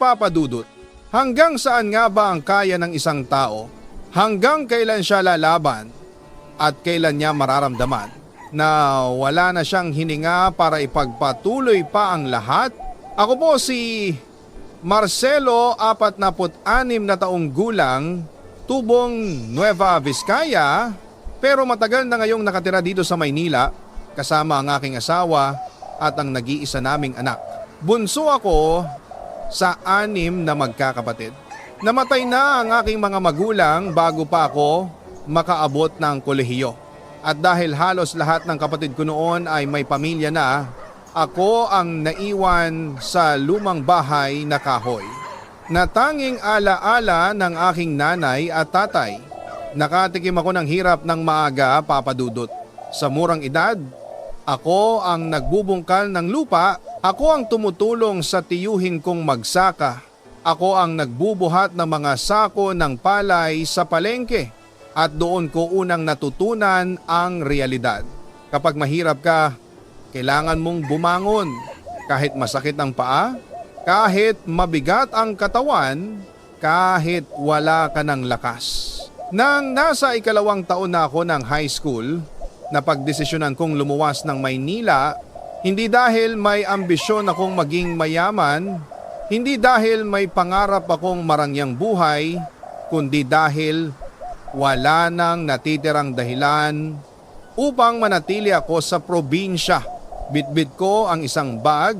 Papa Dudut, hanggang saan nga ba ang kaya ng isang tao? Hanggang kailan siya lalaban at kailan niya mararamdaman na wala na siyang hininga para ipagpatuloy pa ang lahat? Ako po si Marcelo, 46 na taong gulang, tubong Nueva Vizcaya, pero matagal na ngayong nakatira dito sa Maynila kasama ang aking asawa at ang nag-iisa naming anak. Bunso ako sa 6 na magkakapatid. Namatay na ang aking mga magulang bago pa ako makaabot ng kolehiyo. At dahil halos lahat ng kapatid ko noon ay may pamilya na, ako ang naiwan sa lumang bahay na kahoy na tanging alaala ng aking nanay at tatay. Nakatikim ako ng hirap ng maaga, Papa Dudut. Sa murang edad, ako ang nagbubungkal ng lupa, ako ang tumutulong sa tiyuhin kong magsaka. Ako ang nagbubuhat ng mga sako ng palay sa palengke at doon ko unang natutunan ang realidad. Kapag mahirap ka, kailangan mong bumangon. Kahit masakit ang paa, kahit mabigat ang katawan, kahit wala ka ng lakas. Nang nasa 2 taon na ako ng high school, napagdesisyonan kong lumuwas ng Maynila, hindi dahil may ambisyon akong maging mayaman, hindi dahil may pangarap akong marangyang buhay, kundi dahil wala nang natitirang dahilan upang manatili ako sa probinsya. Bitbit ko ang isang bag,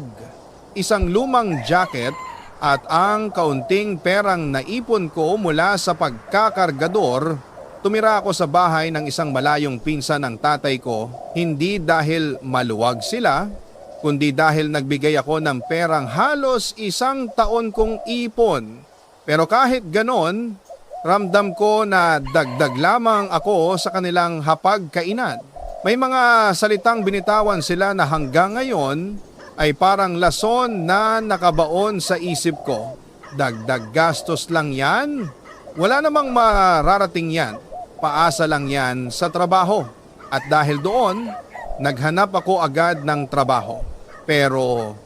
isang lumang jacket at ang kaunting perang naipon ko mula sa pagkakargador. Tumira ako sa bahay ng isang malayong pinsan ng tatay ko, hindi dahil maluwag sila, kundi dahil nagbigay ako ng perang halos 1 taon kong ipon. Pero kahit ganon, ramdam ko na dagdag lamang ako sa kanilang hapagkainan. May mga salitang binitawan sila na hanggang ngayon ay parang lason na nakabaon sa isip ko. Dagdag gastos lang yan? Wala namang mararating yan. Paasa lang yan sa trabaho. At dahil doon, naghanap ako agad ng trabaho. Pero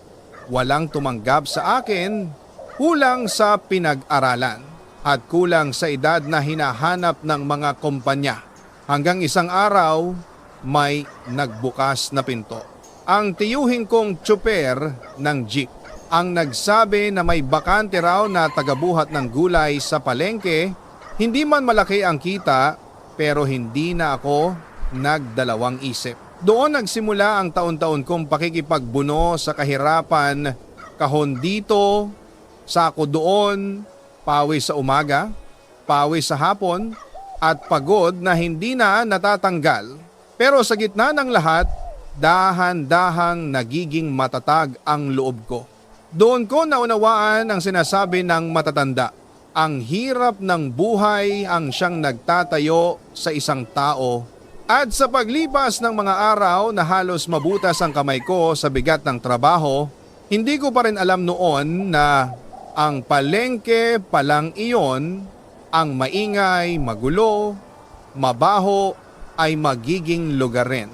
walang tumanggap sa akin, kulang sa pinag-aralan at kulang sa edad na hinahanap ng mga kumpanya. Hanggang isang araw, may nagbukas na pinto. Ang tiyuhin kong tsuper ng jeep ang nagsabi na may bakante raw na tagabuhat ng gulay sa palengke. Hindi man malaki ang kita, pero hindi na ako nagdalawang isip. Doon nagsimula ang taon-taon kong pakikipagbuno sa kahirapan, kahon dito, sako doon, pawis sa umaga, pawis sa hapon, at pagod na hindi na natatanggal. Pero sa gitna ng lahat, dahan-dahang nagiging matatag ang loob ko. Doon ko naunawaan ang sinasabi ng matatanda. Ang hirap ng buhay ang siyang nagtatayo sa isang tao. At sa paglipas ng mga araw na halos mabutas ang kamay ko sa bigat ng trabaho, hindi ko pa rin alam noon na ang palengke palang iyon, ang maingay, magulo, mabaho ay magiging lugar rin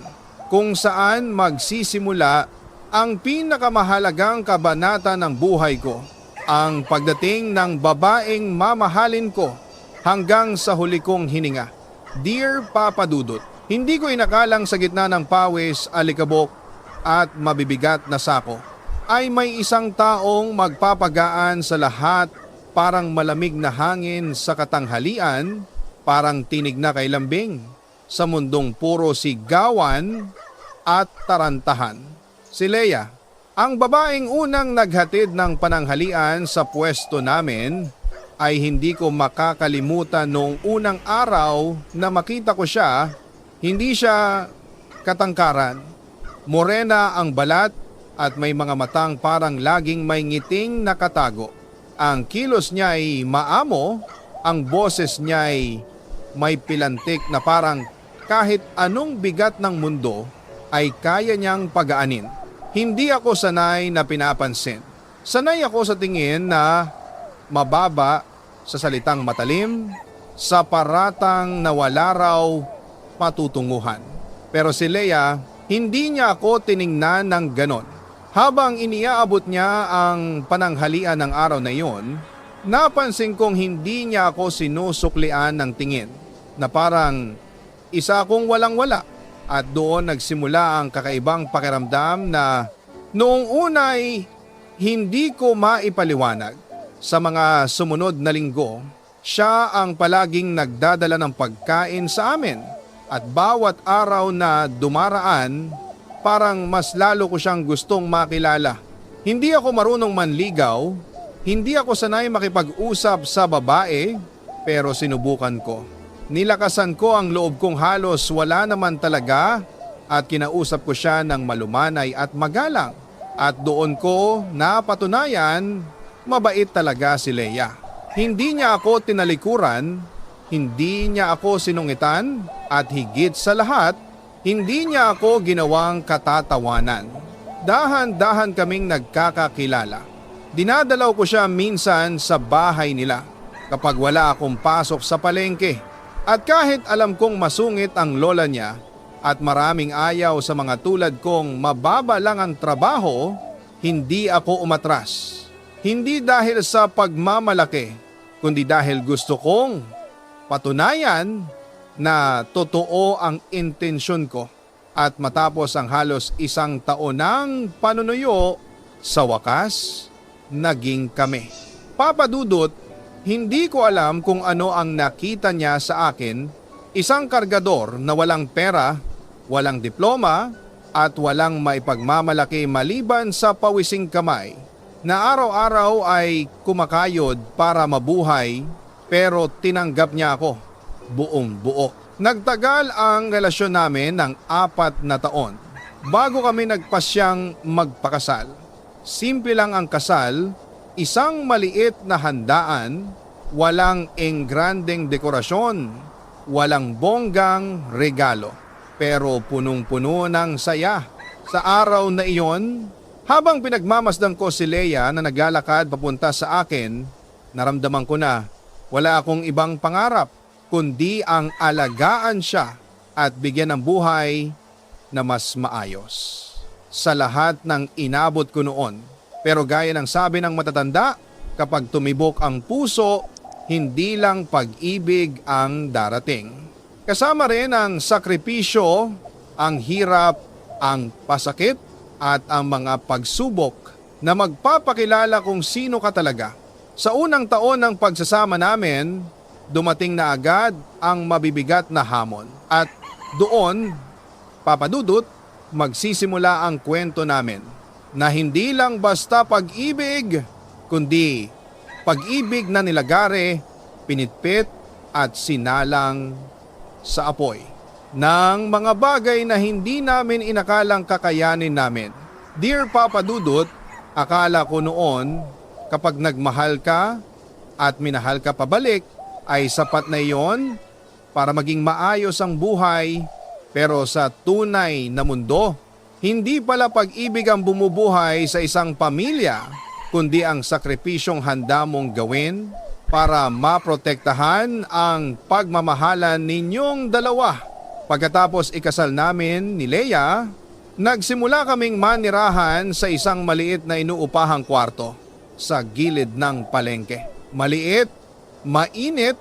kung saan magsisimula ang pinakamahalagang kabanata ng buhay ko. Ang pagdating ng babaeng mamahalin ko hanggang sa huli kong hininga. Dear Papa Dudut, hindi ko inakalang sa gitna ng pawis, alikabok at mabibigat na sako ay may isang taong magpapagaan sa lahat, parang malamig na hangin sa katanghalian, parang tinig na kay lambing sa mundong puro sigawan at tarantahan. Si Leia, ang babaeng unang naghatid ng pananghalian sa pwesto namin, ay hindi ko makakalimutan noong unang araw na makita ko siya. Hindi siya katangkaran, morena ang balat at may mga matang parang laging may ngiting nakatago. Ang kilos niya ay maamo, ang boses niya ay may pilantik na parang kahit anong bigat ng mundo ay kaya niyang pagaanin. Hindi ako sanay na pinapansin. Sanay ako sa tingin na mababa, sa salitang matalim, sa paratang na wala raw patutunguhan. Pero si Leia, hindi niya ako tiningnan ng ganon. Habang iniaabot niya ang pananghalian ng araw na iyon, napansin kong hindi niya ako sinusuklian ng tingin na parang isa akong walang-wala at doon nagsimula ang kakaibang pakiramdam na noong unay hindi ko maipaliwanag. Sa mga sumunod na linggo, siya ang palaging nagdadala ng pagkain sa amin at bawat araw na dumaraan parang mas lalo ko siyang gustong makilala. Hindi ako marunong manligaw, hindi ako sanay makipag-usap sa babae, pero sinubukan ko. Nilakasan ko ang loob kong halos wala naman talaga at kinausap ko siya ng malumanay at magalang. At doon ko napatunayan, mabait talaga si Leia. Hindi niya ako tinalikuran, hindi niya ako sinungitan at higit sa lahat, hindi niya ako ginawang katatawanan. Dahan-dahan kaming nagkakakilala. Dinadalaw ko siya minsan sa bahay nila kapag wala akong pasok sa palengke. At kahit alam kong masungit ang lola niya at maraming ayaw sa mga tulad kong mababa lang ang trabaho, hindi ako umatras. Hindi dahil sa pagmamalaki, kundi dahil gusto kong patunayan na totoo ang intensyon ko. At matapos ang halos 1 taon ng panunuyo, sa wakas, naging kami. Papa Dudut, hindi ko alam kung ano ang nakita niya sa akin, isang kargador na walang pera, walang diploma at walang maipagmamalaki maliban sa pawising kamay na araw-araw ay kumakayod para mabuhay pero tinanggap niya ako buong buo. Nagtagal ang relasyon namin ng 4 na taon bago kami nagpasyang magpakasal. Simple lang ang kasal, isang maliit na handaan, walang engrandeng dekorasyon, walang bonggang regalo. Pero punong-puno ng saya. Sa araw na iyon, habang pinagmamasdan ko si Leia na naglalakad papunta sa akin, naramdaman ko na wala akong ibang pangarap kundi ang alagaan siya at bigyan ng buhay na mas maayos. Sa lahat ng inabot ko noon. Pero gaya ng sabi ng matatanda, kapag tumibok ang puso, hindi lang pag-ibig ang darating. Kasama rin ang sakripisyo, ang hirap, ang pasakit at ang mga pagsubok na magpapakilala kung sino ka talaga. Sa unang taon ng pagsasama namin, dumating na agad ang mabibigat na hamon. At doon, Papa Dudut, magsisimula ang kwento namin na hindi lang basta pag-ibig, kundi pag-ibig na nilagare, pinitpit at sinalang sa apoy ng mga bagay na hindi namin inakalang kakayanin namin. Dear Papa Dudut, akala ko noon kapag nagmahal ka at minahal ka pabalik ay sapat na iyon para maging maayos ang buhay. Pero sa tunay na mundo, hindi pala pag-ibig ang bumubuhay sa isang pamilya, kundi ang sakripisyong handa mong gawin para maprotektahan ang pagmamahalan ninyong dalawa. Pagkatapos ikasal namin ni Leia, nagsimula kaming manirahan sa isang maliit na inuupahang kwarto sa gilid ng palengke. Maliit, mainit,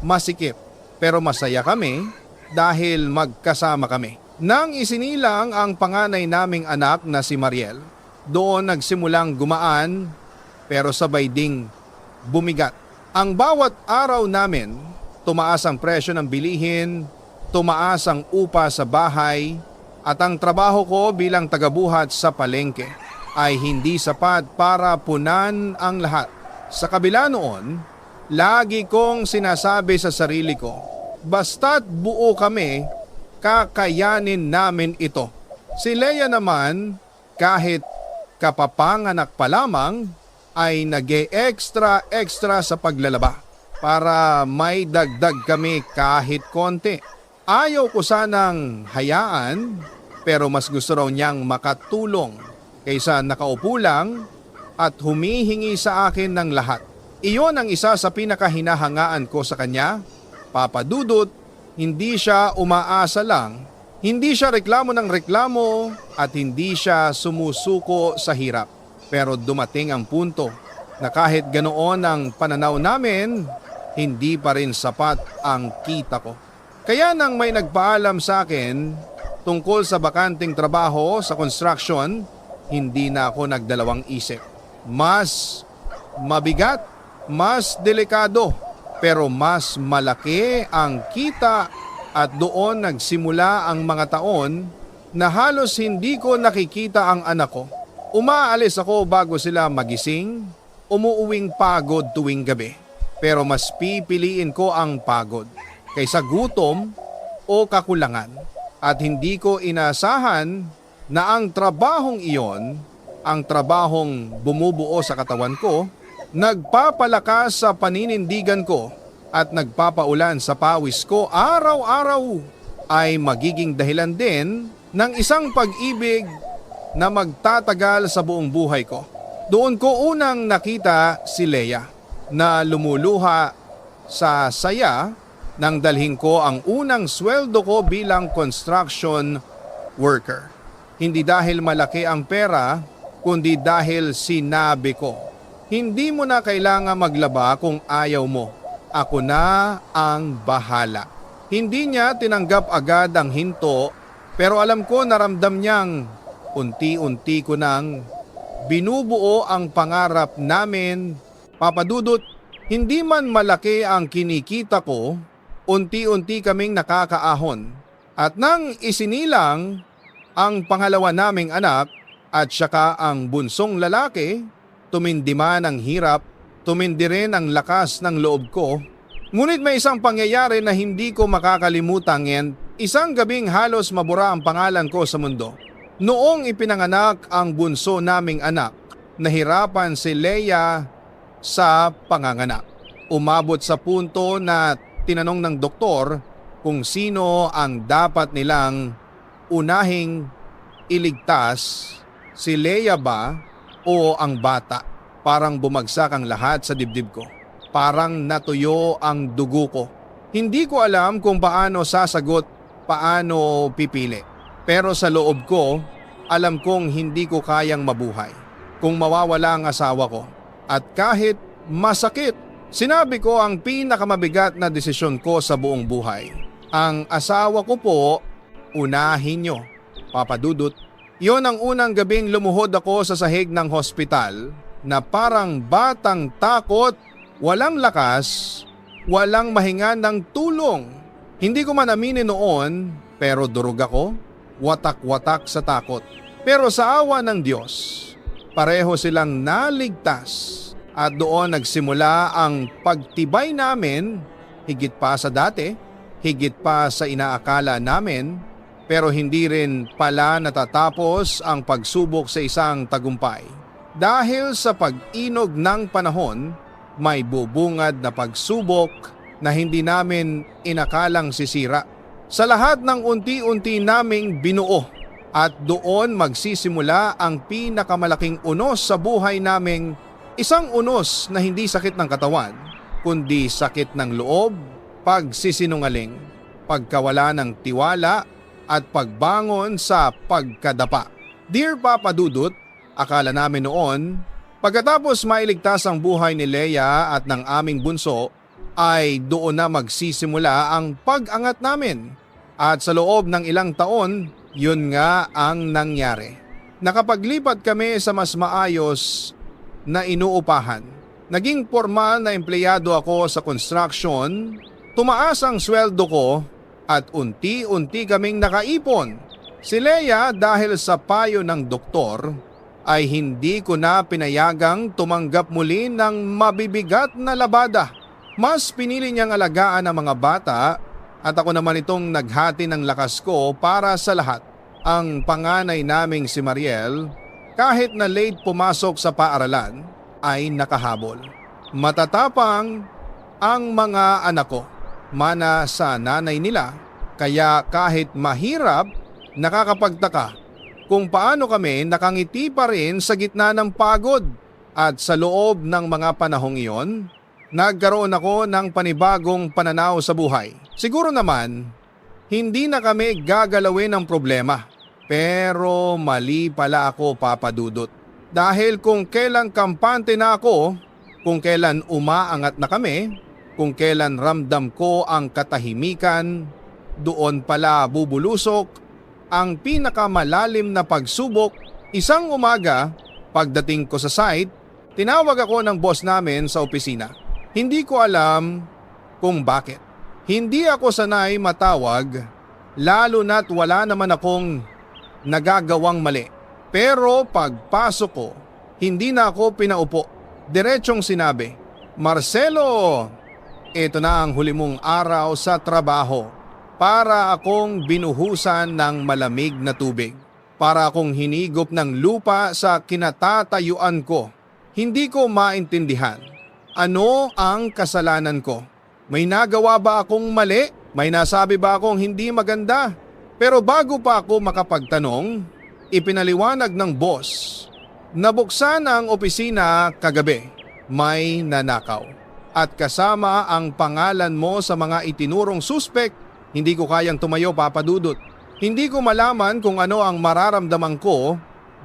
masikip, pero masaya kami dahil magkasama kami. Nang isinilang ang panganay naming anak na si Mariel, doon nagsimulang gumaan pero sabay ding bumigat. Ang bawat araw namin, tumaas ang presyo ng bilihin, tumaas ang upa sa bahay, at ang trabaho ko bilang tagabuhat sa palengke ay hindi sapat para punan ang lahat. Sa kabila noon, lagi kong sinasabi sa sarili ko, basta't buo kami, kakayanin namin ito. Si Leia naman, kahit kapapanganak pa lamang, ay nag-extra sa paglalaba para may dagdag kami kahit konti. Ayaw ko sanang hayaan, pero mas gusto raw niyang makatulong kaysa nakaupo lang at humihingi sa akin ng lahat. Iyon ang isa sa pinakahinahangaan ko sa kanya. Papa Dudut, hindi siya umaasa lang, Hindi siya reklamo ng reklamo at hindi siya sumusuko sa hirap. Pero dumating ang punto na kahit ganoon ang pananaw namin, hindi pa rin sapat ang kita ko. Kaya nang may nagpaalam sa akin tungkol sa bakanting trabaho sa construction, hindi na ako nagdalawang isip. Mas mabigat, mas delikado, pero mas malaki ang kita at doon nagsimula ang mga taon na halos hindi ko nakikita ang anak ko. Umaalis ako bago sila magising, umuuwing pagod tuwing gabi. Pero mas pipiliin ko ang pagod kaysa gutom o kakulangan. At hindi ko inaasahan na ang trabahong iyon, ang trabahong bumubuo sa katawan ko, nagpapalakas sa paninindigan ko at nagpapaulan sa pawis ko araw-araw ay magiging dahilan din ng isang pag-ibig na magtatagal sa buong buhay ko. Doon ko unang nakita si Leia na lumuluha sa saya nang dalhin ko ang unang sweldo ko bilang construction worker. Hindi dahil malaki ang pera, kundi dahil sinabi ko, hindi mo na kailangan maglaba kung ayaw mo. Ako na ang bahala. Hindi niya tinanggap agad ang hinto, pero alam ko naramdam niyang unti-unti ko nang binubuo ang pangarap namin. Papadudot, hindi man malaki ang kinikita ko, unti-unti kaming nakakaahon. At nang isinilang ang pangalawa naming anak at saka ang bunsong lalaki, tumindi man ang hirap, tumindi rin ang lakas ng loob ko. Ngunit may isang pangyayari na hindi ko makakalimutan ngayon. Isang gabing halos mabura ang pangalan ko sa mundo. Noong ipinanganak ang bunso naming anak, nahirapan si Leia sa panganganak. Umabot sa punto na tinanong ng doktor kung sino ang dapat nilang unahing iligtas, si Leia ba o ang bata. Parang bumagsak ang lahat sa dibdib ko. Parang natuyo ang dugo ko. Hindi ko alam kung paano sasagot, paano pipili. Pero sa loob ko, alam kong hindi ko kayang mabuhay kung mawawala ang asawa ko. At kahit masakit, sinabi ko ang pinakamabigat na desisyon ko sa buong buhay. Ang asawa ko po, unahin nyo. Papadudot, yon ang unang gabing lumuhod ako sa sahig ng hospital na parang batang takot, walang lakas, walang mahinga ng tulong. Hindi ko man aminin noon, pero durog ako, watak-watak sa takot. Pero sa awa ng Diyos, pareho silang naligtas at doon nagsimula ang pagtibay namin, higit pa sa dati, higit pa sa inaakala namin, pero hindi rin pala natatapos ang pagsubok sa isang tagumpay. Dahil sa pag-inog ng panahon, may bubungad na pagsubok na hindi namin inakalang sisira. Sa lahat ng unti-unti naming binuo at doon magsisimula ang pinakamalaking unos sa buhay naming isang unos na hindi sakit ng katawan, kundi sakit ng loob, pagsisinungaling, pagkawala ng tiwala at pagbangon sa pagkadapa. Dear Papa Dudut, akala namin noon, pagkatapos mailigtas ang buhay ni Leia at ng aming bunso, ay doon na magsisimula ang pag-angat namin. At sa loob ng ilang taon, yun nga ang nangyari. Nakapaglipat kami sa mas maayos na inuupahan. Naging formal na empleyado ako sa construction, tumaas ang sweldo ko at unti-unti kaming nakaipon. Si Leia dahil sa payo ng doktor, ay hindi ko na pinayagang tumanggap muli ng mabibigat na labada. Mas pinili niyang alagaan ang mga bata at ako naman itong naghati ng lakas ko para sa lahat. Ang panganay naming si Mariel, kahit na late pumasok sa paaralan, ay nakahabol. Matatapang ang mga anak ko, mana sa nanay nila, kaya kahit mahirap, nakakapagtaka kung paano kami nakangiti pa rin sa gitna ng pagod. At sa loob ng mga panahong iyon, nagkaroon ako ng panibagong pananaw sa buhay. Siguro naman hindi na kami gagalawin ng problema. Pero mali pala ako, Papa Dudut. Dahil kung kailan kampante na ako, kung kailan umaangat na kami, kung kailan ramdam ko ang katahimikan, doon pala bubulusok ang pinakamalalim na pagsubok. Isang umaga, pagdating ko sa site, tinawag ako ng boss namin sa opisina. Hindi ko alam kung bakit. Hindi ako sanay matawag, lalo na't wala naman akong nagagawang mali. Pero pagpasok ko, hindi na ako pinaupo. Diretsyong sinabi, "Marcelo, ito na ang huli mong araw sa trabaho." Para akong binuhusan ng malamig na tubig. Para akong hinigop ng lupa sa kinatatayuan ko. Hindi ko maintindihan. Ano ang kasalanan ko? May nagawa ba akong mali? May nasabi ba akong hindi maganda? Pero bago pa ako makapagtanong, ipinaliwanag ng boss. Nabuksan ang opisina kagabi. May nanakaw. At kasama ang pangalan mo sa mga itinurong suspect. Hindi ko kayang tumayo, Papa Dudut. Hindi ko malaman kung ano ang mararamdaman ko,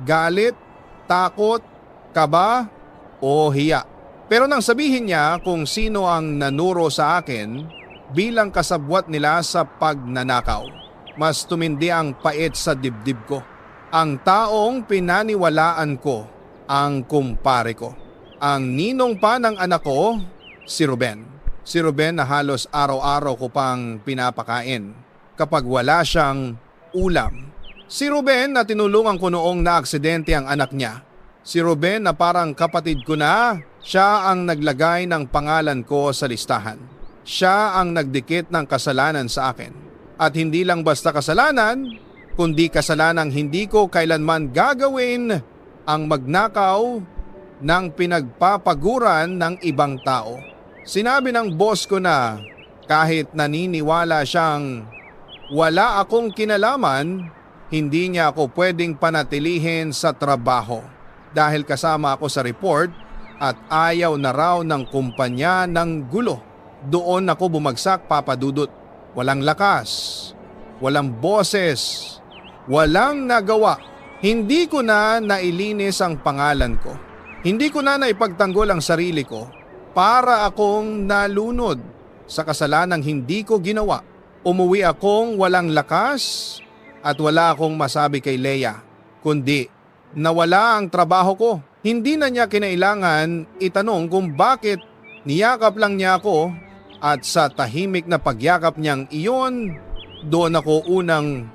galit, takot, kaba o hiya. Pero nang sabihin niya kung sino ang nanuro sa akin bilang kasabwat nila sa pagnanakaw, mas tumindi ang pait sa dibdib ko. Ang taong pinaniwalaan ko, ang kumpare ko. Ang ninong pa ng anak ko, si Ruben. Si Ruben na halos araw-araw ko pang pinapakain kapag wala siyang ulam. Si Ruben na tinulungan ko noong naaksidente ang anak niya. Si Ruben na parang kapatid ko na, siya ang naglagay ng pangalan ko sa listahan. Siya ang nagdikit ng kasalanan sa akin. At hindi lang basta kasalanan, kundi kasalanang hindi ko kailanman gagawin ang magnakaw ng pinagpapaguran ng ibang tao. Sinabi ng boss ko na kahit naniniwala siyang wala akong kinalaman, hindi niya ako pwedeng panatilihin sa trabaho dahil kasama ako sa report at ayaw na raw ng kumpanya ng gulo. Doon ako bumagsak, Papa Dudut. Walang lakas, walang boses, walang nagawa. Hindi ko na nailinis ang pangalan ko. Hindi ko na naipagtanggol ang sarili ko. Para akong nalunod sa kasalanang hindi ko ginawa. Umuwi akong walang lakas at wala akong masabi kay Leia, kundi nawala ang trabaho ko. Hindi na niya kinailangan itanong kung bakit niyakap lang niya ako at sa tahimik na pagyakap niyang iyon, doon ako unang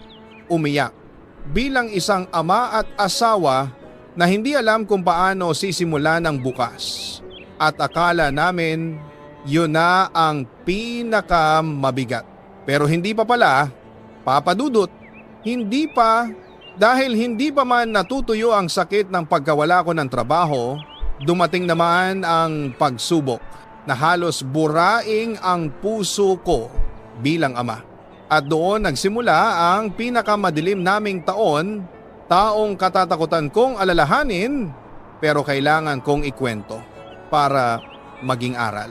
umiyak. Bilang isang ama at asawa na hindi alam kung paano sisimulan ang bukas. At akala namin yun na ang pinakamabigat. Pero hindi pa pala, Papa Dudut, hindi pa. Dahil hindi pa man natutuyo ang sakit ng pagkawala ko ng trabaho, dumating naman ang pagsubok na halos buraing ang puso ko bilang ama. At doon nagsimula ang pinakamadilim naming taon, taong katatakutan kong alalahanin pero kailangan kong ikwento para maging aral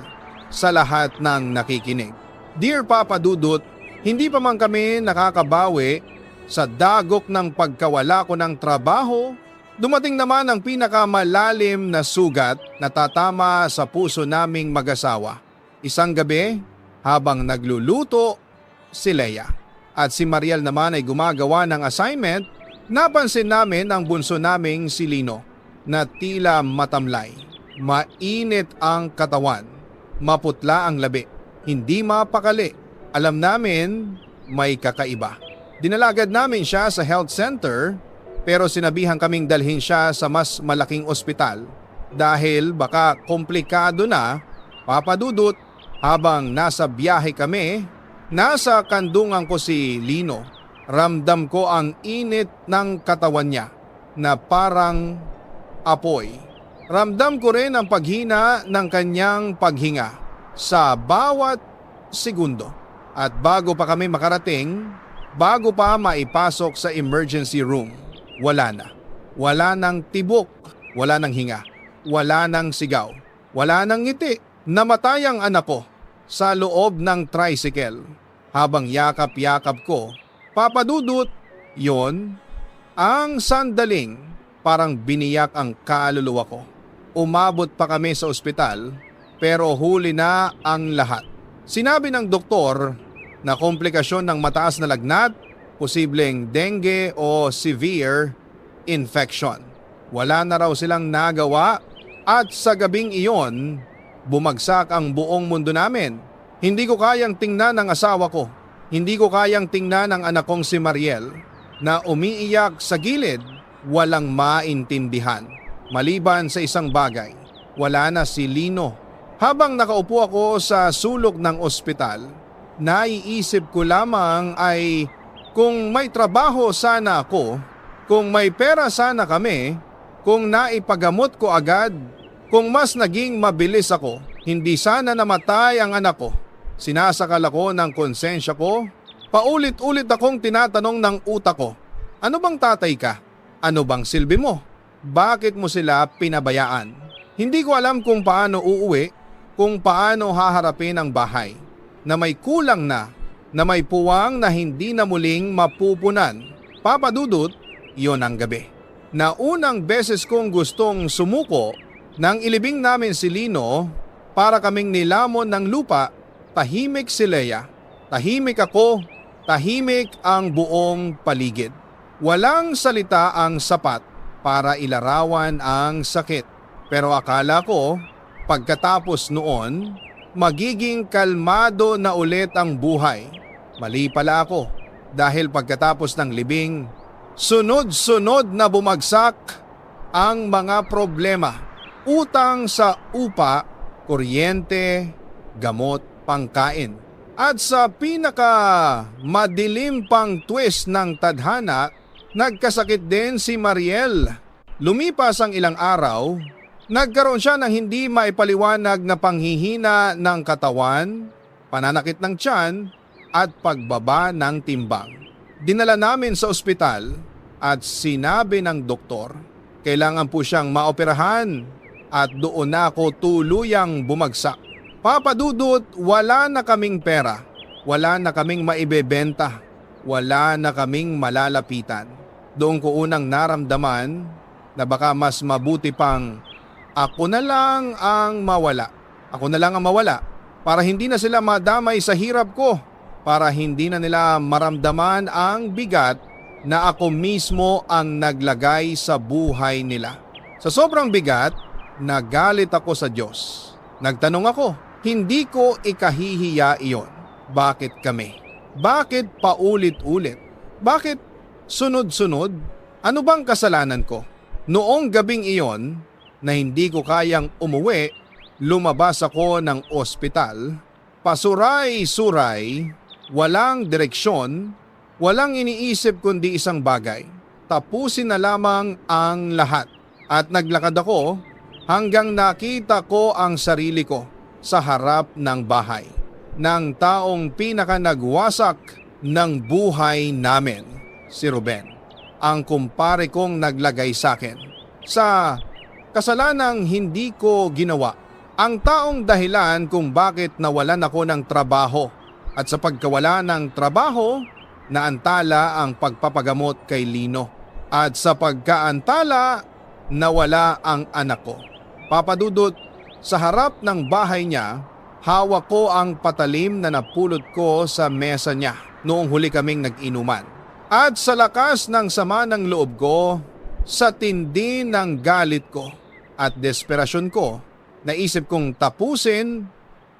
sa lahat ng nakikinig. Dear Papa Dudut, hindi pa man kami nakakabawi sa dagok ng pagkawala ko ng trabaho, dumating naman ang pinakamalalim na sugat na tatama sa puso naming mag-asawa. Isang gabi, habang nagluluto si Leia at si Mariel naman ay gumagawa ng assignment, napansin namin ang bunso naming si Lino na tila matamlay. Mainit ang katawan, maputla ang labi, hindi mapakali. Alam namin may kakaiba. Dinalagad namin siya sa health center pero sinabihan kaming dalhin siya sa mas malaking ospital dahil baka komplikado na. Papa Dudut, habang nasa biyahe kami, nasa kandungan ko si Lino. Ramdam ko ang init ng katawan niya na parang apoy. Ramdam ko rin ang paghina ng kanyang paghinga sa bawat segundo. At bago pa kami makarating, bago pa maipasok sa emergency room, wala na. Wala nang tibok, wala nang hinga, wala nang sigaw, wala nang ngiti. Namatay ang anak ko sa loob ng tricycle. habang yakap-yakap ko. Papa Dudut, yon ang sandaling parang biniyak ang kaluluwa ko. Umabot pa kami sa ospital pero huli na ang lahat. Sinabi ng doktor na komplikasyon ng mataas na lagnat, posibleng dengue o severe infection. Wala na raw silang nagawa at sa gabing iyon, bumagsak ang buong mundo namin. Hindi ko kayang tingnan ang asawa ko. Hindi ko kayang tingnan ang anak kong si Mariel na umiiyak sa gilid, walang maintindihan. Maliban sa isang bagay, wala na si Lino. Habang nakaupo ako sa sulok ng ospital, naiisip ko lamang ay kung may trabaho sana ako, kung may pera sana kami, kung naipagamot ko agad, kung mas naging mabilis ako, hindi sana namatay ang anak ko. Sinasakal ako ng konsensya ko. Paulit-ulit akong tinatanong ng utak ko, ano bang tatay ka? Ano bang silbi mo? Bakit mo sila pinabayaan? Hindi ko alam kung paano uuwi, kung paano haharapin ang bahay na may kulang na may puwang na hindi na muling mapupunan. Papa Dudut, yon ang gabi. Na unang beses kong gustong sumuko nang ilibing namin si Lino para kaming nilamon ng lupa, tahimik si Leia, tahimik ako, tahimik ang buong paligid. Walang salita ang sapat para ilarawan ang sakit. Pero akala ko, pagkatapos noon, magiging kalmado na ulit ang buhay. Mali pala ako dahil pagkatapos ng libing, sunod-sunod na bumagsak ang mga problema. Utang sa upa, kuryente, gamot, pangkain. At sa pinaka madilim pang twist ng tadhana, nagkasakit din si Mariel. Lumipas ang ilang araw, nagkaroon siya ng hindi maipaliwanag na panghihina ng katawan, pananakit ng tiyan at pagbaba ng timbang. Dinala namin sa ospital at sinabi ng doktor, kailangan po siyang maoperahan at doon na ako tuluyang bumagsak. Papa Dudut, wala na kaming pera, wala na kaming maibebenta, wala na kaming malalapitan. Doon ko unang naramdaman na baka mas mabuti pang ako na lang ang mawala. Ako na lang ang mawala para hindi na sila madamay sa hirap ko, para hindi na nila maramdaman ang bigat na ako mismo ang naglagay sa buhay nila. Sa sobrang bigat, nagalit ako sa Diyos. Nagtanong ako, hindi ko ikahihiya iyon. Bakit kami? Bakit paulit-ulit? Bakit sunod-sunod? Ano bang kasalanan ko? Noong gabing iyon na hindi ko kayang umuwi, lumabas ako ng ospital, pasuray-suray, walang direksyon, walang iniisip kundi isang bagay. Tapusin na lamang ang lahat. At naglakad ako hanggang nakita ko ang sarili ko sa harap ng bahay ng taong pinaka nagwasak ng buhay namin, si Ruben. Ang kumpare kong naglagay sa akin sa kasalanang hindi ko ginawa. Ang taong dahilan kung bakit nawalan ako ng trabaho at sa pagkawala ng trabaho, naantala ang pagpapagamot kay Lino at sa pagkaantala, nawala ang anak ko. Papa Dudut, sa harap ng bahay niya, hawak ko ang patalim na napulot ko sa mesa niya noong huli kaming nag-inuman. At sa lakas ng sama ng loob ko, sa tindi ng galit ko at desperasyon ko, naisip kong tapusin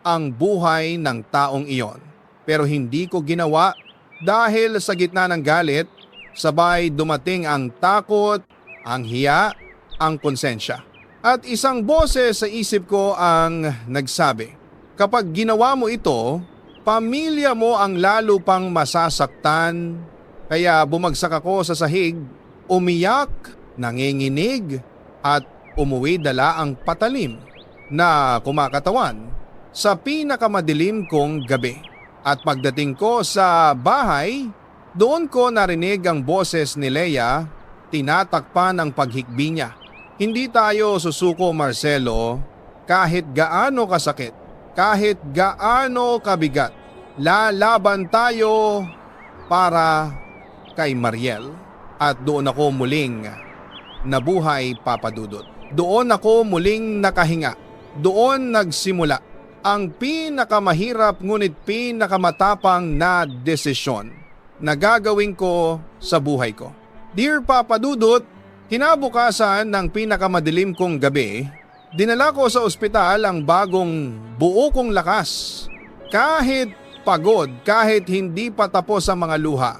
ang buhay ng taong iyon. Pero hindi ko ginawa dahil sa gitna ng galit, sabay dumating ang takot, ang hiya, ang konsensya. At isang boses sa isip ko ang nagsabi, kapag ginawa mo ito, pamilya mo ang lalo pang masasaktan. Kaya bumagsak ako sa sahig, umiyak, nanginginig at umuwi dala ang patalim na kumakatawan sa pinakamadilim kong gabi. At pagdating ko sa bahay, doon ko narinig ang boses ni Leia, tinatakpan ang paghikbi niya. Hindi tayo susuko, Marcelo, kahit gaano kasakit, kahit gaano kabigat, Lalaban tayo para kay Mariel at doon ako muling nabuhay, Papa Dudut. Doon ako muling nakahinga. Doon nagsimula ang pinakamahirap ngunit pinakamatapang na desisyon na gagawin ko sa buhay ko. Dear Papa Dudut, kinabukasan ng pinakamadilim kong gabi, dinala ko sa ospital ang bagong buo kong lakas. Kahit pagod, kahit hindi pa tapos ang mga luha,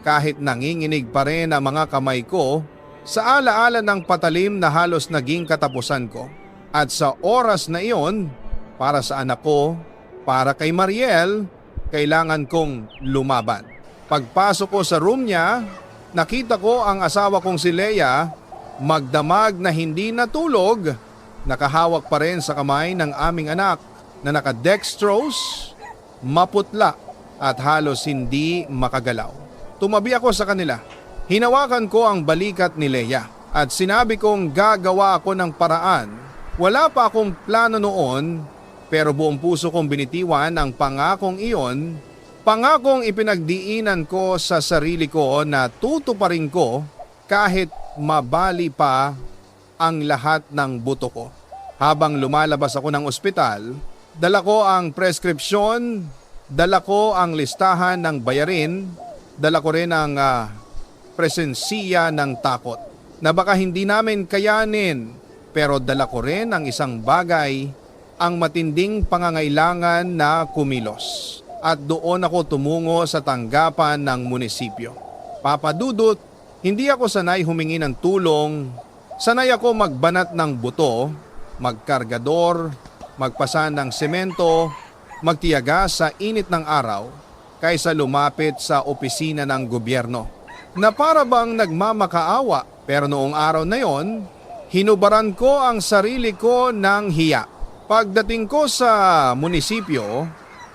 kahit nanginginig pa rin ang mga kamay ko, sa alaala ng patalim na halos naging katapusan ko. At sa oras na iyon, para sa anak ko, para kay Mariel, kailangan kong lumaban. Pagpasok ko sa room niya, nakita ko ang asawa kong si Leia, magdamag na hindi natulog, nakahawak pa rin sa kamay ng aming anak na nakadextrose, maputla at halos hindi makagalaw. Tumabi ako sa kanila. Hinawakan ko ang balikat ni Leia at sinabi kong gagawa ako ng paraan. Wala pa akong plano noon pero buong puso kong binitiwan ang pangakong iyon. Pangakong ipinagdiinan ko sa sarili ko na tutuparin ko kahit mabali pa ang lahat ng buto ko. Habang lumalabas ako ng ospital, dala ko ang preskripsyon, dala ko ang listahan ng bayarin, dala ko rin ang presensiya ng takot na baka hindi namin kayanin, pero dala ko rin ang isang bagay, ang matinding pangangailangan na kumilos. At doon ako tumungo sa tanggapan ng munisipyo. Papa Dudut, hindi ako sanay humingi ng tulong. Sanay ako magbanat ng buto, magkargador, magpasan ng semento, magtiyaga sa init ng araw kaysa lumapit sa opisina ng gobyerno na para bang nagmamakaawa. Pero noong araw na yon, hinubaran ko ang sarili ko ng hiya. Pagdating ko sa munisipyo,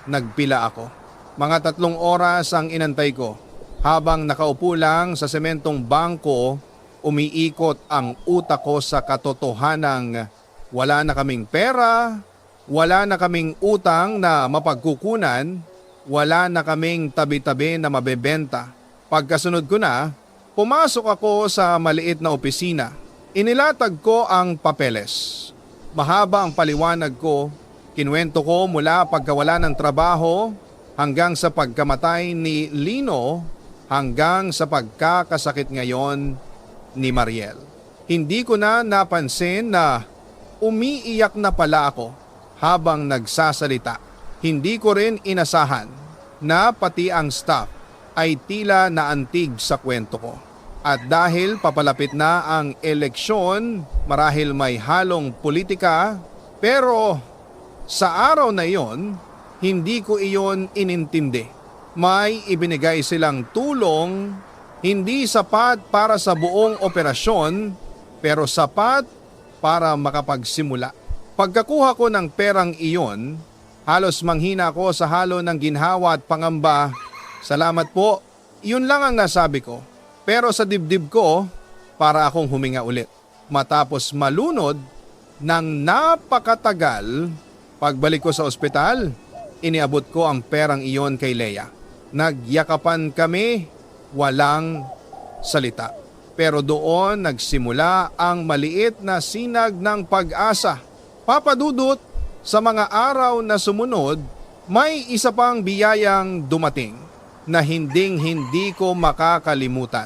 nagpila ako. Mga 3 oras ang inantay ko. Habang nakaupo lang sa sementong bangko, umiikot ang utak ko sa katotohanang wala na kaming pera, wala na kaming utang na mapagkukunan, wala na kaming tabi-tabi na mabebenta. Pagkasunod ko na, pumasok ako sa maliit na opisina. Inilatag ko ang papeles. Mahaba ang paliwanag ko. Kinuwento ko mula pagkawala ng trabaho hanggang sa pagkamatay ni Lino hanggang sa pagkakasakit ngayon ni Mariel. Hindi ko na napansin na umiiyak na pala ako habang nagsasalita. Hindi ko rin inasahan na pati ang staff ay tila naantig sa kwento ko. At dahil papalapit na ang eleksyon, marahil may halong politika, pero sa araw na iyon, hindi ko iyon inintindi. May ibinigay silang tulong, hindi sapat para sa buong operasyon, pero sapat para makapagsimula. Pagkakuha ko ng perang iyon, halos manghina ako sa halo ng ginhawa at pangamba. Salamat po, yun lang ang nasabi ko. Pero sa dibdib ko, para akong huminga ulit. Matapos malunod ng napakatagal, pagbalik ko sa ospital, iniabot ko ang perang iyon kay Leia. Nagyakapan kami, walang salita. Pero doon nagsimula ang maliit na sinag ng pag-asa. Papa Dudut, sa mga araw na sumunod, may isa pang biyayang dumating na hindi ko makakalimutan.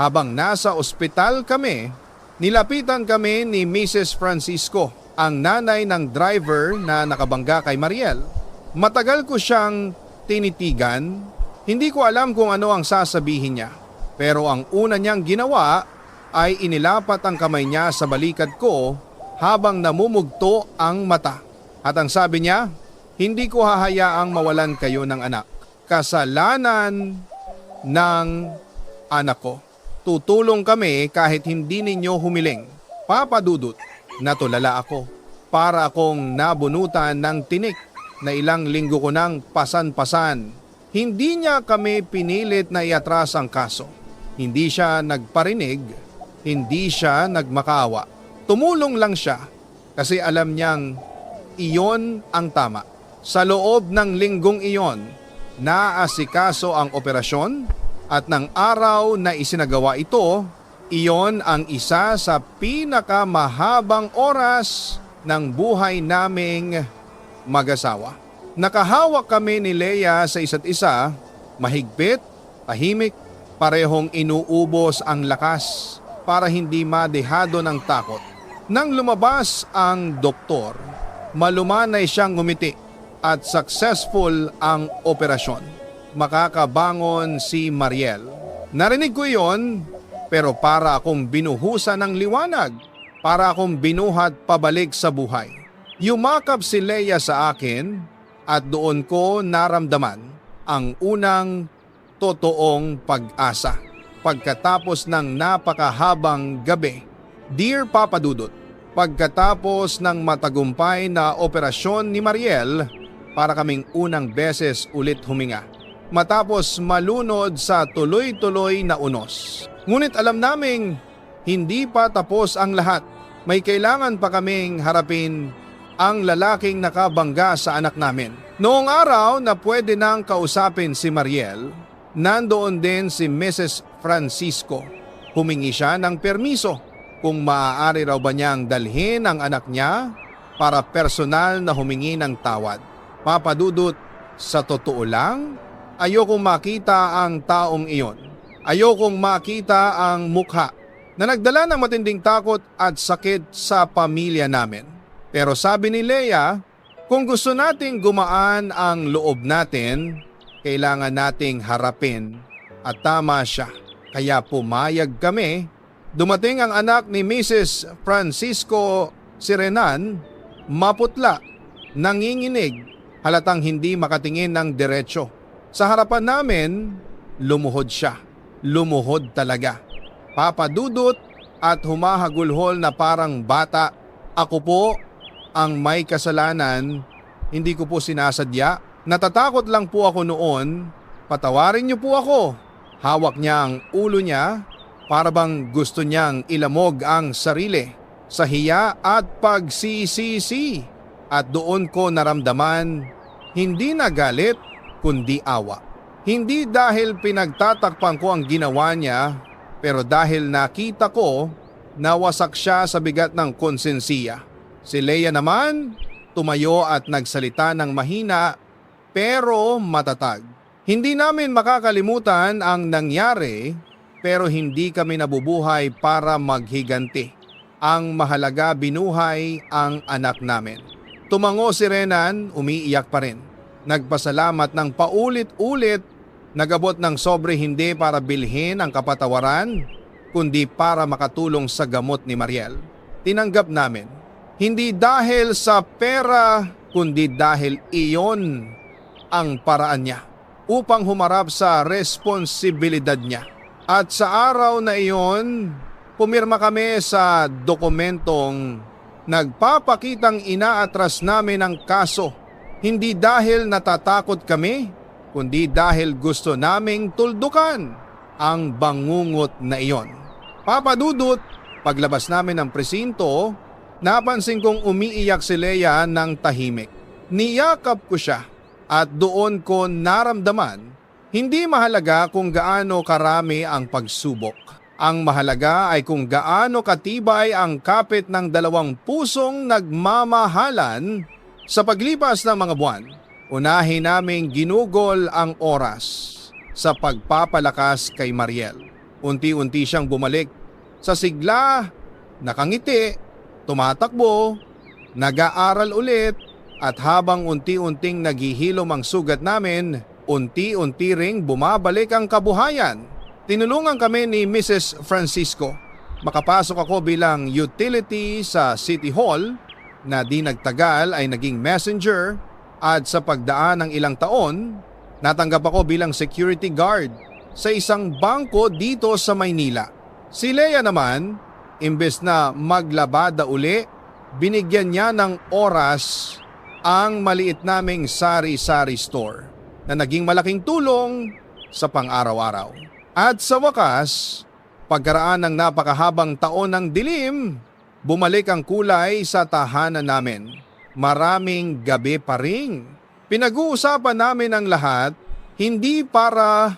Habang nasa ospital kami, nilapitan kami ni Mrs. Francisco, ang nanay ng driver na nakabangga kay Mariel. Matagal ko siyang tinitigan, hindi ko alam kung ano ang sasabihin niya. Pero ang una niyang ginawa ay inilapat ang kamay niya sa balikat ko habang namumugto ang mata. At ang sabi niya, hindi ko hahayaang mawalan kayo ng anak. Kasalanan ng anak ko. Tutulong kami kahit hindi ninyo humiling. Papa Dudut, natulala ako. Para akong nabunutan ng tinik na ilang linggo ko nang pasan-pasan. Hindi niya kami pinilit na iatras ang kaso. Hindi siya nagparinig, hindi siya nagmakaawa. Tumulong lang siya kasi alam niyang iyon ang tama. Sa loob ng linggong iyon, naasikaso ang operasyon at ng araw na isinagawa ito, iyon ang isa sa pinakamahabang oras ng buhay naming mag-asawa. Nakahawak kami ni Leia sa isa't isa, mahigpit, tahimik, parehong inuubos ang lakas para hindi madehado ng takot. Nang lumabas ang doktor, malumanay siyang ngumiti at successful ang operasyon. Makakabangon si Mariel. Narinig ko iyon, pero para akong binuhusan ng liwanag, para akong binuhat pabalik sa buhay. Yumakap si Leia sa akin at doon ko naramdaman ang unang totoong pag-asa. Pagkatapos ng napakahabang gabi, Dear Papa Dudut, pagkatapos ng matagumpay na operasyon ni Mariel, para kaming unang beses ulit huminga. Matapos malunod sa tuloy-tuloy na unos. Ngunit alam naming hindi pa tapos ang lahat. May kailangan pa kaming harapin ang lalaking nakabangga sa anak namin. Noong araw na pwede nang kausapin si Mariel, nandoon din si Mrs. Francisco. Humingi siya ng permiso kung maaari raw ba niyang dalhin ang anak niya para personal na humingi ng tawad. Papa Dudut, sa totoo lang, ayokong makita ang taong iyon. Ayokong makita ang mukha na nagdala ng matinding takot at sakit sa pamilya namin. Pero sabi ni Leia, kung gusto nating gumaan ang loob natin, kailangan nating harapin at tama siya. Kaya pumayag kami. Dumating ang anak ni Mrs. Francisco, si Renan, maputla, nanginginig, halatang hindi makatingin ng diretsyo. Sa harapan namin, lumuhod siya. Lumuhod talaga. Papa Dudut at humahagulhol na parang bata. Ako po ang may kasalanan, hindi ko po sinasadya. Natatakot lang po ako noon. Patawarin niyo po ako. Hawak niya ang ulo niya para bang gusto niyang ilamog ang sarili sa hiya at pagsisisi. At doon ko naramdaman hindi na galit kundi awa. Hindi dahil pinagtatakpan ko ang ginawa niya, pero dahil nakita ko nawasak siya sa bigat ng konsensiya. Si Leia naman tumayo at nagsalita ng mahina pero matatag. Hindi namin makakalimutan ang nangyari pero hindi kami nabubuhay para maghiganti. Ang mahalaga binuhay ang anak namin. Tumango si Renan, umiiyak pa rin. Nagpasalamat ng paulit-ulit, nagabot ng sobre hindi para bilhin ang kapatawaran, kundi para makatulong sa gamot ni Mariel. Tinanggap namin. Hindi dahil sa pera, kundi dahil iyon ang paraan niya upang humarap sa responsibilidad niya. At sa araw na iyon, pumirma kami sa dokumentong nagpapakitang inaatras namin ang kaso. Hindi dahil natatakot kami, kundi dahil gusto naming tuldukan ang bangungot na iyon. Papa Dudut, paglabas namin ng presinto, napansin kong umiiyak si Leia ng tahimik. Niyakap ko siya at doon ko naramdaman, hindi mahalaga kung gaano karami ang pagsubok. Ang mahalaga ay kung gaano katibay ang kapit ng dalawang pusong nagmamahalan. Sa paglipas ng mga buwan, unahin naming ginugol ang oras sa pagpapalakas kay Mariel. Unti-unti siyang bumalik sa sigla, nakangiti, tumatakbo, nag-aaral ulit at habang unti-unting naghihilom ang sugat namin, unti-unti ring bumabalik ang kabuhayan. Tinulungan kami ni Mrs. Francisco. Makapasok ako bilang utility sa City Hall na di nagtagal ay naging messenger at sa pagdaan ng ilang taon, natanggap ako bilang security guard sa isang bangko dito sa Maynila. Si Leia naman, imbes na maglabada uli, binigyan niya ng oras ang maliit naming sari-sari store na naging malaking tulong sa pang-araw-araw. At sa wakas, pagkaraan ng napakahabang taon ng dilim, bumalik ang kulay sa tahanan namin. Maraming gabi pa rin. Pinag-uusapan namin ang lahat, Hindi para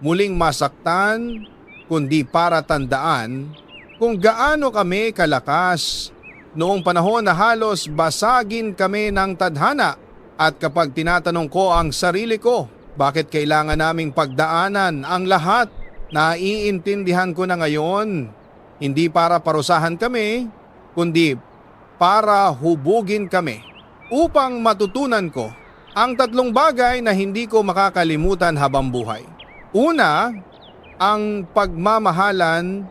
muling masaktan, kundi para tandaan kung gaano kami kalakas noong panahon na halos basagin kami ng tadhana. At kapag tinatanong ko ang sarili ko, bakit kailangan naming pagdaanan ang lahat, naiintindihan ko na ngayon, hindi para parusahan kami, kundi para hubugin kami upang matutunan ko ang 3 bagay na hindi ko makakalimutan habang buhay. Una, ang pagmamahalan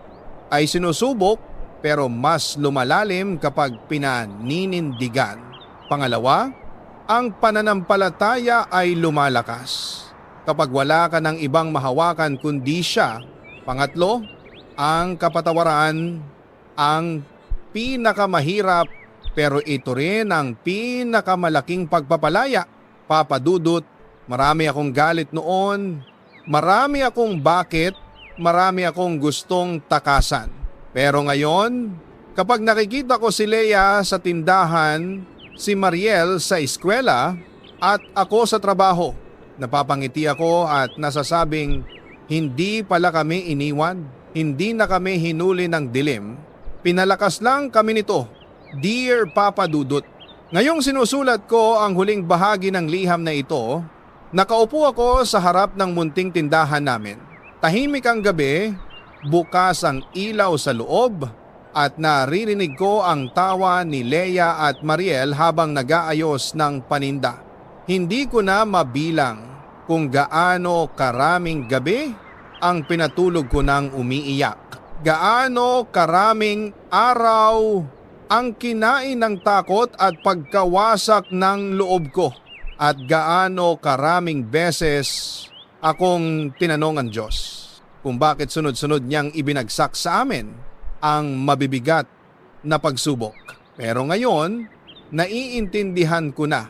ay sinusubok pero mas lumalalim kapag pinaninindigan. Pangalawa, ang pananampalataya ay lumalakas kapag wala ka ng ibang mahawakan kundi siya. Pangatlo, ang kapatawaran ang pinakamahirap pero ito rin ang pinakamalaking pagpapalaya. Papa Dudut, marami akong galit noon, marami akong bakit, marami akong gustong takasan. Pero ngayon, kapag nakikita ko si Leia sa tindahan, si Mariel sa eskwela at ako sa trabaho, napapangiti ako at nasasabing hindi pala kami iniwan, hindi na kami hinuli ng dilim, pinalakas lang kami nito. Dear Papa Dudut, ngayong sinusulat ko ang huling bahagi ng liham na ito, nakaupo ako sa harap ng munting tindahan namin. Tahimik ang gabi, bukas ang ilaw sa loob, at naririnig ko ang tawa ni Leia at Mariel habang nag-aayos ng paninda. Hindi ko na mabilang kung gaano karaming gabi ang pinatulog ko ng umiiyak. Gaano karaming araw ang kinain ng takot at pagkawasak ng loob ko. At gaano karaming beses akong tinanong ang Diyos kung bakit sunod-sunod niyang ibinagsak sa amin ang mabibigat na pagsubok. Pero ngayon, naiintindihan ko na,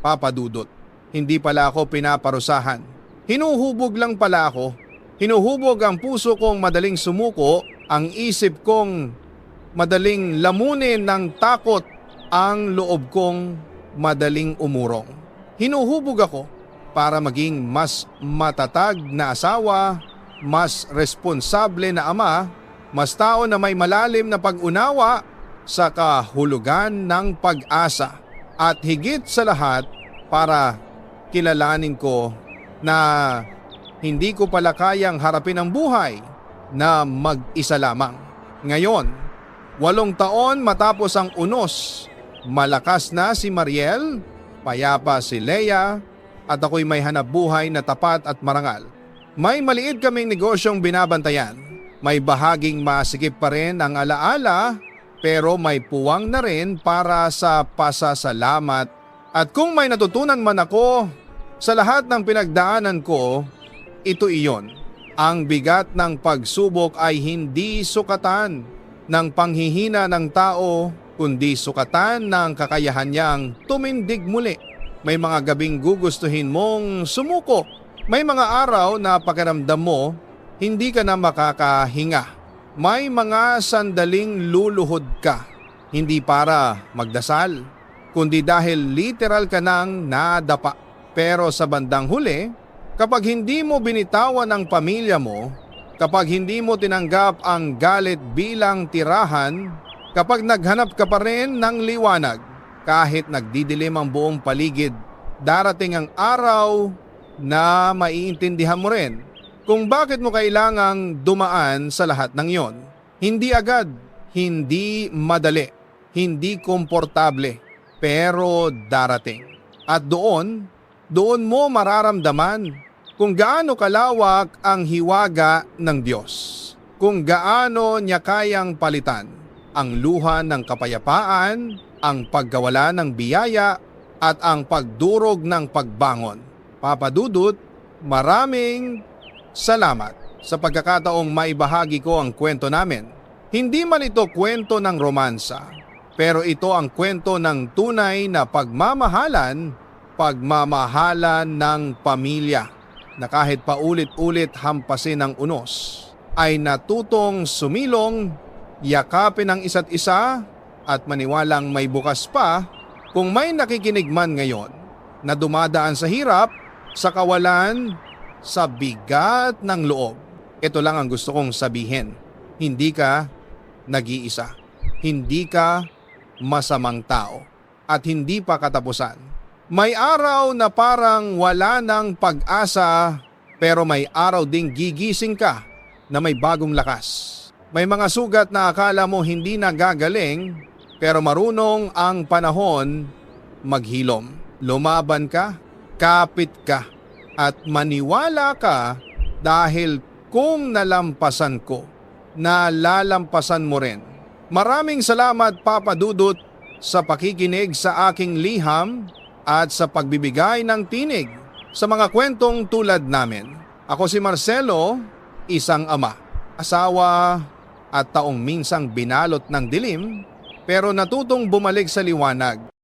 Papa Dudut. Hindi pala ako pinaparusahan. Hinuhubog lang pala ako. Hinuhubog ang puso kong madaling sumuko, ang isip kong madaling lamunin ng takot, ang loob kong madaling umurong. Hinuhubog ako para maging mas matatag na asawa, mas responsable na ama, mas tao na may malalim na pag-unawa sa kahulugan ng pag-asa, at higit sa lahat para kilalanin ko na hindi ko pala kayang harapin ang buhay na mag-isa lamang. Ngayon, 8 taon matapos ang unos, malakas na si Mariel, payapa si Leia, at ako'y may hanap buhay na tapat at marangal. May maliit kaming negosyong binabantayan. May bahaging masikip pa rin ang alaala, pero may puwang na rin para sa pasasalamat. At kung may natutunan man ako sa lahat ng pinagdaanan ko, ito iyon. Ang bigat ng pagsubok ay hindi sukatan ng panghihina ng tao, kundi sukatan ng kakayahan niyang tumindig muli. May mga gabing gugustuhin mong sumuko. May mga araw na pakiramdam mo hindi ka na makakahinga. May mga sandaling luluhod ka, hindi para magdasal, kundi dahil literal ka nang nadapa. Pero sa bandang huli, kapag hindi mo binitawan ang pamilya mo, kapag hindi mo tinanggap ang galit bilang tirahan, kapag naghanap ka pa rin ng liwanag, kahit nagdidilim ang buong paligid, darating ang araw na maiintindihan mo rin kung bakit mo kailangang dumaan sa lahat ng yon. Hindi agad, hindi madali, hindi komportable, pero darating. At doon mo mararamdaman kung gaano kalawak ang hiwaga ng Diyos, kung gaano niya kayang palitan ang luha ng kapayapaan, ang pagkawala ng biyaya, at ang pagdurog ng pagbangon. Papa Dudut, maraming salamat sa pagkakataong maibahagi ko ang kwento namin. Hindi man ito kwento ng romansa, pero ito ang kwento ng tunay na pagmamahalan ng pamilya na kahit paulit-ulit hampasin ng unos, ay natutong sumilong, yakapin ang isa't isa at maniwalang may bukas pa. Kung may nakikinig man ngayon na dumadaan sa hirap, sa kawalan sa bigat ng loob. Ito lang ang gusto kong sabihin. Hindi ka nag-iisa. Hindi ka masamang tao. At hindi pa katapusan. May araw na parang wala ng pag-asa, pero may araw ding gigising ka na may bagong lakas. May mga sugat na akala mo hindi na gagaling, pero marunong ang panahon maghilom. Lumaban ka, kapit ka, at maniwala ka dahil kung nalampasan ko, nalalampasan mo rin. Maraming salamat Papa Dudut sa pakikinig sa aking liham at sa pagbibigay ng tinig sa mga kwentong tulad namin. Ako si Marcelo, isang ama, asawa at taong minsang binalot ng dilim pero natutong bumalik sa liwanag.